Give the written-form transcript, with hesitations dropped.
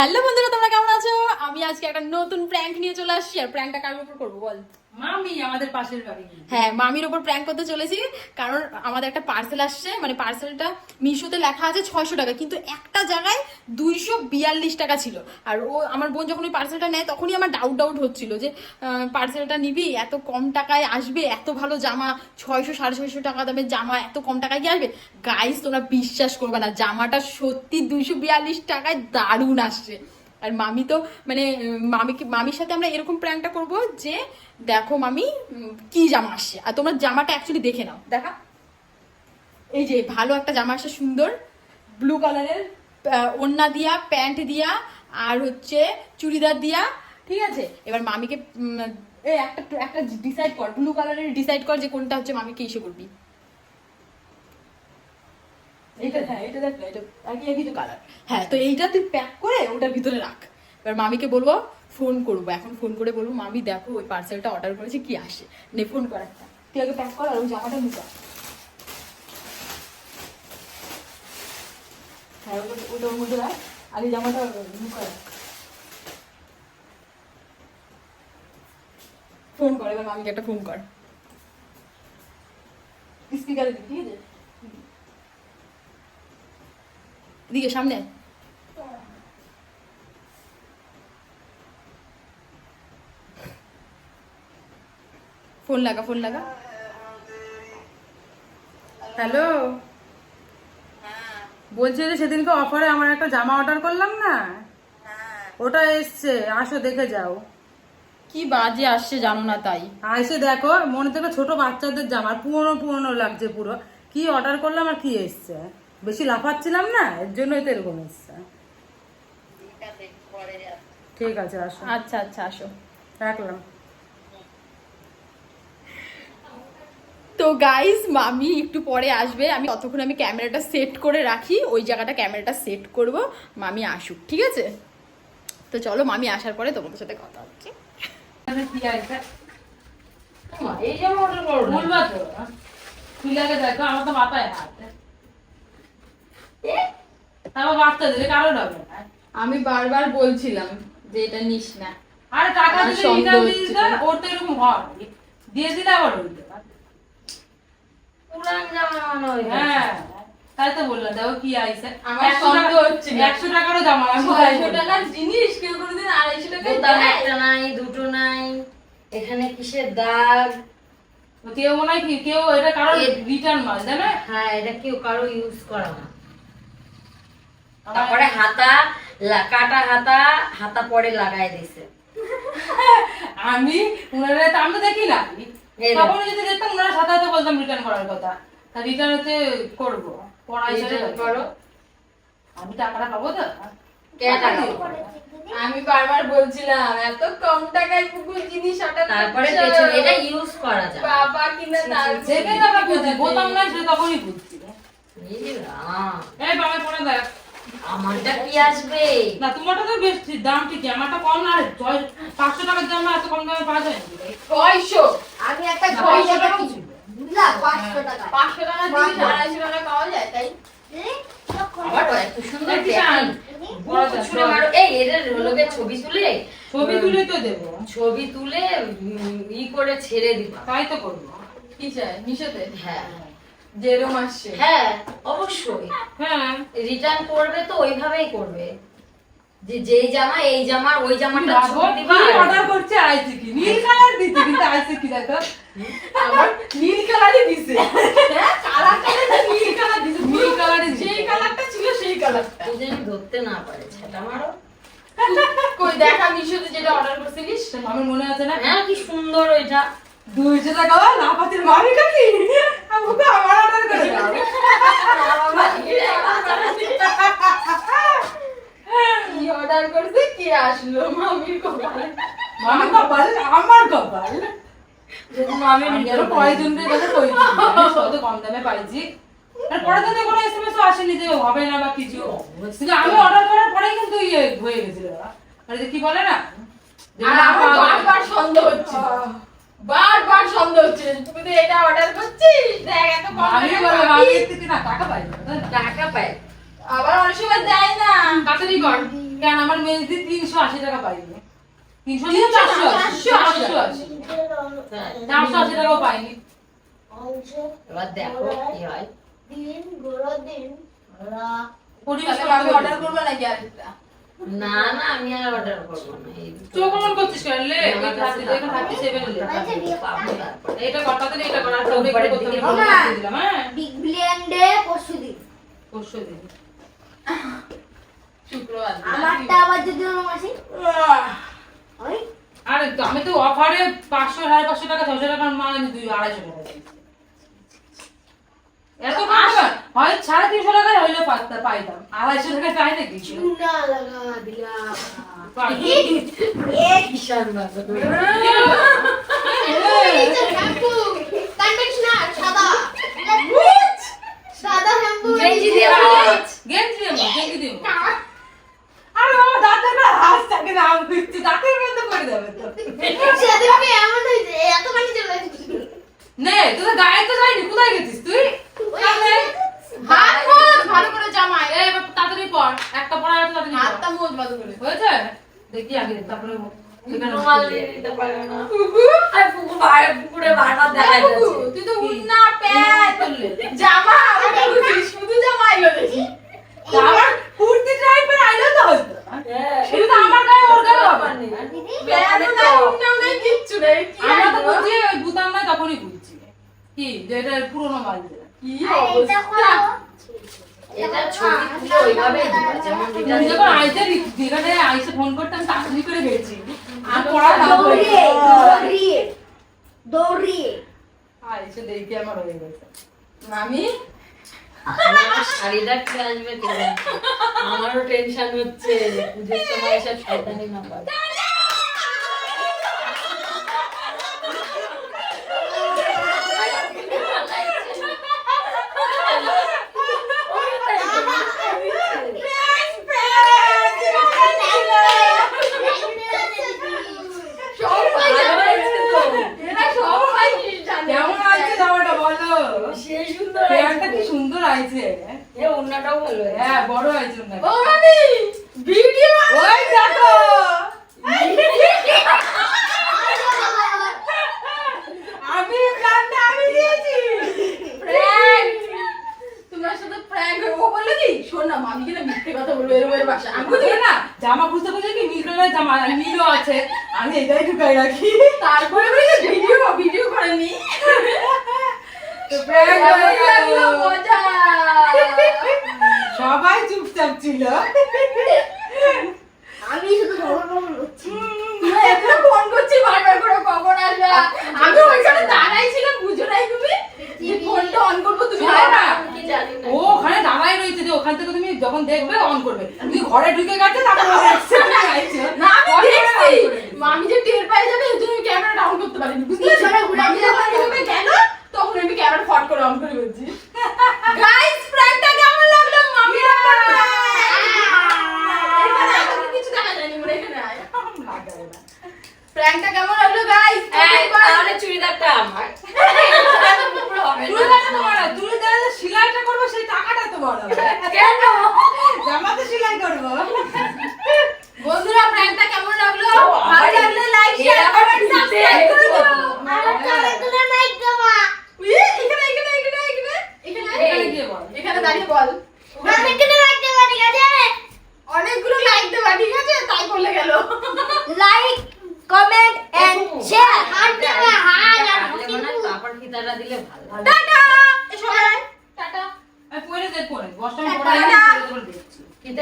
Hello বন্ধুরা, তোমরা কেমন আছো? আমি আজকে একটা নতুন প্র্যাঙ্ক নিয়ে চলে আসছি। আর প্র্যাঙ্কটা কার উপর করবো বল? মামি আমাদের পাশের বাড়ি। হ্যাঁ, মামির উপর প্র্যাঙ্ক করতে চলেছি। কারণ আমাদের একটা পার্সেল আসছে, মানে পার্সেলটা মিশোতে লেখা আছে 600 টাকা, কিন্তু একটা জায়গায় 242 টাকা ছিল। আর ও আমার বোন যখন ওই পার্সেলটা নেয় তখনই আমার ডাউট হচ্ছিল যে পার্সেলটা নিবি, এত কম টাকায় আসবে, এত ভালো জামা, 600 সাড়ে 600 টাকা দামের জামা এত কম টাকায় কি আসবে? গাইস, তোমরা বিশ্বাস করবে না, জামাটা সত্যি 242 টাকায় দারুণ আসছে। আর মামি তো মানে মামির সাথে আমরা এরকম প্র্যাঙ্কটা করব যে দেখো মামি কি জামা আসছে, আর তোমরা জামাটা অ্যাকচুয়ালি দেখে নাও। দেখা, এই যে ভালো একটা জামা আসছে, সুন্দর ব্লু কালারের, ওড়না দিয়া, প্যান্ট দিয়া, আর হচ্ছে চুড়িদার দিয়া। ঠিক আছে, এবার মামিকে একটা একটা ডিসাইড কর, ব্লু কালারের ডিসাইড কর যে কোনটা হচ্ছে মামিকে ইস্যু করবি। এটা, হ্যাঁ এটা দেখ, এটা একই তো কালার। হ্যাঁ, তো এইটা তুই প্যাক করে ওটার ভিতরে রাখ। এবার মামিকে বলবো, ফোন করবো এখন, ফোন করে বলবো মামি দেখো ওই পার্সেলটা অর্ডার করেছে, কি আসে। নে ফোন কর একটা, তুই আগে প্যাক কর আর ওই জামাটা লুকা। হ্যাঁ, ওটা ওর মধ্যে রাখ, আর এই জামাটা লুকা রাখ। ফোন কর এবার, মামিকে একটা ফোন কর, স্পিকারে দিবি। ঠিক আছে, এদিকে সামনে আয়। ফোন লাগা, ফোন লাগা। হ্যালো, বলছি যে সেদিনকে অফারে আমার একটা জামা অর্ডার করলাম না, ওটা এসছে, আসো দেখে যাও। কি বাজে আসছে জানো না তাই। এসে দেখো, মনে থেকে ছোট বাচ্চাদের জামা, পুরনো পুরনো লাগছে পুরো। কি অর্ডার করলাম আর কি এসছে, বেশি লাফাচ্ছিলাম না, এর জন্যই তো এরকম এসছে। ঠিক আছে আসো। আচ্ছা আচ্ছা, আসো। রাখলাম। তো গাইস, মামি একটু পরে আসবে, আমি ততক্ষণ আমি ক্যামেরাটা সেট করে রাখি, ওই জায়গাটা ক্যামেরাটা সেট করব, মামি আসুক। ঠিক আছে, তো চলো মামি আসার পরে তোমাদের সাথে কথা হচ্ছে। এই জামা অর্ডার করো, বলবা তো তুই লাগে দেখো, আমার তো মাথায় হাত। তারপর বাচ্চাদের কারো ডাবে না। আমি বারবার বলছিলাম যে এটা নিস না। আরে টাকা আমার দিলে সন্দেহ রিটার্ন হচ্ছে। দিয়ে দিতে, ওর তো এরকম হয়, দিয়ে দিলে আবার হইতে পারে। পুরান জামা মনে হয়। হ্যাঁ, তাই তো বললাম, দেখো কি আইছে। আমার সন্দেহ হচ্ছে না। 100 টাকারও জামা, আমি 600 টাকার জিনিস কেউ কোনোদিন 250 টাকায় বোতাম দেয়? একটা নাই, দুটো নাই, এখানে কিসের দাগ? কেউ মনে হয় কি কেউ এটা কারো এ- রিটার্ন মাল জানে। হ্যাঁ, এটা কেউ কারো ইউজ করা না। তারপরে হাতা, কাটা হাতা, হাতা পরে লাগাই দিছে। আমি উনারা তো আমি তো দেখি না, এই দেখ। তখন যদি দেখতাম উনারা সাথে সাথে বলতাম রিটার্ন করার কথা, তা রিটার্ন হতে করবো, পড়াই Return করো। আমি টাকাটা পাবো তো। কে টাকা পরে? আমি বারবার বলছিলাম এত কম টাকায় কুকুর জিনিস অর্ডার তারপরে পেছনে এটা ইউজ করা যায়। বাবা কিনা তার যেখানে টাকা বুঝি বোতাম নাই, সে তখনই বুঝছি। এই রাম, এই বাবা পড়ে দেখ। আমারটা কি আসবে? না তোমারটা তো বেশ দাম ঠিকই, আমারটা কম না। 500 টাকার জামা এত কম দামে পাওয়া যায় নাকি? 600। আমি একটা না, 600 500 টাকা টাকাও ছিল। না 500 টাকা 500 টাকা জিনিস 250 টাকা পাওয়া যায়, তাই আবার এত সুন্দর এই কিষান, বড় প্যাকিং। যা, ছুঁড়ে মারো। এই এদের হলোকে ছবি তুলে, ছবি তুলে তো দেবো, ছবি তুলে ই করে ছেড়ে দিবা। তাই তো করবো। কি চাই মিশোতে হ্যাঁ যেরকম আসছে। হ্যাঁ, অবশ্যই হ্যাঁ, রিটার্ন করবে তো ওইভাবেই করবে, যে যেই জামা এই জামা ওই জামাটা ভাবো ছবি দিবা। কি অর্ডার করছে, আইছে কি নীল কালার দিতে, কিন্তু আইছে কি দেখো, আবার নীল কালারই দিছে। হ্যাঁ, কালারটা নীল কালার দিছে, নীল কালারই দিছে। যেই কালারটা ছিল সেই কালারটা। তুই যেন ধরতে না পারে, সেটা মারো। কই দেখা মিশোতে যেটা অর্ডার করছিলিস। আমার মনে আছে না, হ্যাঁ, কি সুন্দর ওইটা। 200 টাকা লাফাতের মারি কাকি আমাকে আমার অর্ডার করে দাও। কি অর্ডার করছে, কি আসলো মামির কপালে। মামি কপাল, আমার কপাল। যদি মামি আমি নিতে আরো পারে। কয়েকজনদের কাছে কইছি, আমি কত কম দামে পাইছি। আর পরে তো কোনো এসএমএসও আসেনি যে হবে না বা কিছু, কিন্তু আমি অর্ডার করার পরেই কিন্তু ইয়ে হয়ে গেছিল। আর যে কি বলে না, যে আর না আমার পাওয়া যায়। বারবার সন্দেহ হচ্ছে, বারবার সন্দেহ হচ্ছে তুই তো এটা অর্ডার করছিস, দেখ এত কম আমি টাকায় বললাম পাবি। আমি থেকে না টাকা পাই না, তাই না? টাকা পায়। আবার অনেক সময় দেয় না। তাড়াতাড়ি কর। কেন আমার মেজদি 380 টাকা পাইনি। 480 টাকাও পাইনি। এবার দেখো কি হয়। পরিবেশ তাহলে আমি অর্ডার করবো নাকি আরেকটা? না না আমি আর অর্ডার করবো না। এই দুটো চোখ অমন করছিস কেন? লে, আমার এই কাছে 37 লে। পাবো তারপরে। এটা কর, তাড়াতাড়ি এটা কর। আর ওটা উপরের করতে দিকে হবে, বাবা। দিয়ে দিলাম, হ্যাঁ? বিগ বিলিয়ন ডে পরশুদিন। পরশুদিন। শুক্রবার দিন। আমারটা আবার যদি ওরম আসে ওই আরে তো আমি তো অফারে 500 550 টাকা 600 টাকার মাল আমি 250 টাকা দিচ্ছি। এত টাকা হয় 350 টাকায় হইলে পাইতাম। 250 টাকা চাই নাকি? চুনা লাগা দিলাম। পাই। কিষান বাজার। এই যে শ্যাম্পু, কন্ডিশনার সাদা। সাদা শ্যাম্পু। গেঞ্জি দিয়ে গেঞ্জি দেবো। আরে বাবা দাঁতের করে হাস থাকে না, আমি দিচ্ছি দাঁতের মধ্যে করে দেবে তো। সেদিনকে এমন হয়েছে, এত পানি চলে এসেছে। নে তোদের গায়ে তো যায়নি, কোথায় গেছিস তুই? সামনে। হাত মোজ ভালো করে জামাই। এই বাবা, তাড়াতাড়ি পর, একটা পড়া আছে তাড়াতাড়ি পর। হাতটা মোজ ভালো করে। হয়েছে? দেখি আগে তারপরে এখানে রুমাল দিয়ে দিতে পারে না। আর পুকুরে বারবার দেখা বাবু, যাচ্ছে। তুই তো উন্না প্যান্ট করলে। জামা আবার বুঝিস, শুধু জামা আইলো দেখি। আমার কুর্তি টাইপের আইলো তো হয়তো। হ্যাঁ। শুধু তো আমার গায়ে ওর গায়ে হবে। প্যান্টও নাই, উন্নাও নাই, কিচ্ছু নেই। কি আমরা তো আইলো? বুঝি ওই বুতাম নাই তখনই বুঝছি কি যে এটা পুরোনো মাল দিয়ে। কি আর এটা অবস্থা। করো। এটা ছবি তুলে ওইভাবেই দিবা, যেমন যেটা তুমি যখন আইতে যেখানে আইসে ফোন করতে আমি তাড়াতাড়ি করে গেছি আর পড়া না দৌড়িয়ে, দৌড়িয়ে, দৌড়িয়ে। আইসে দেখি আমার হয়ে গেছে। মামি আমার শাড়িটা কি আসবে কে জানে। আমারও টেনশন হচ্ছে পুজোর সময় এসব শয়তানি না পারে। এটা সবাই জানে। কেমন আছে জামাটা বলো? সে সুন্দর প্যান্টটা কি হয়েছে। সুন্দর আইছে। এ ওড়নাটাও ভালো হয়েছে। হ্যাঁ বড় হয়েছে না। ও মামি ভিডিও ওই দেখো। আমি প্ল্যানটা আমি দিয়েছি। প্র্যাঙ্ক তোমার সাথে প্র্যাঙ্ক ও বললো কি শোন না মামি কিনা মিথ্যে কথা বলবো এর বাসা আমি বুঝলি না জামা খুঁজতে খুঁজতে কি মিলনের জামা আর মিলও আছে, আমি এটাই ঢুকাই রাখি। তারপরে বলি ভিডিও করেনি তো prank হয়ে কেমন লাগলো গেল। মজা সবাই চুপচাপ ছিল। আমি শুধু খবর খবর করছি। তুই এখনো ফোন করছি বারবার করে কখন আসবে আমি ওইখানে দাঁড়াই ছিলাম বুঝো নাই তুমি যে ফোনটা অন করবো তুমি শোনো না, কি জানি না। ও ওখানে দাঁড়াই রয়েছে যে ওখান থেকে তুমি যখন দেখবে অন করবে, তুমি ঘরে ঢুকে গেছে তারপরে না আমি দেখছি মামি যে টের পাই যাবে এর জন্য আমি ক্যামেরা ডাউন করতে পারিনি বুঝলি পিছনে ঘুরে মামি যখন এভাবে গেল তখন আমি ক্যামেরা ফট করে অন করে বলছি গাইস প্র্যাঙ্কটা কেমন লাগলো মামি এখানে আয়, তোকে কিছু দেখা যায়নি মনে এখানে আয় প্র্যাঙ্কটা কেমন লাগলো গাইস তাহলে চুড়িদারটা আমার। পুরো হবে না। চুড়িদারে সেলাইটা করবো সেই টাকাটা তোমার হবে। কেন? জামাতে সেলাই করবো। বন্ধুরা প্র্যাঙ্কটা কেমন লাগলো ও, ভালো আবার লাগলে লাইক শেয়ার এরকম কমেন্ট দিতে সাবস্ক্রাইব করে দাও আর কতগুলো লাইক দেবা? এখানে গিয়ে বল। এখানে দাঁড়িয়ে বল অনেকগুলো লাইক দেবা, ঠিক আছে? অনেকগুলো লাইক দেবা ঠিক আছে তাই বলে গেল লাইক, কমেন্ট এন্ড শেয়ার। আর দেবা, হ্যাঁ, কাটলে মনে হয় কাপড় ফিতাটা দিলে ভালো হয়। টাটা সবাই টাটা পরে দেখ পরে বসটা টাটা। পরে দেখছি। ফিতাটা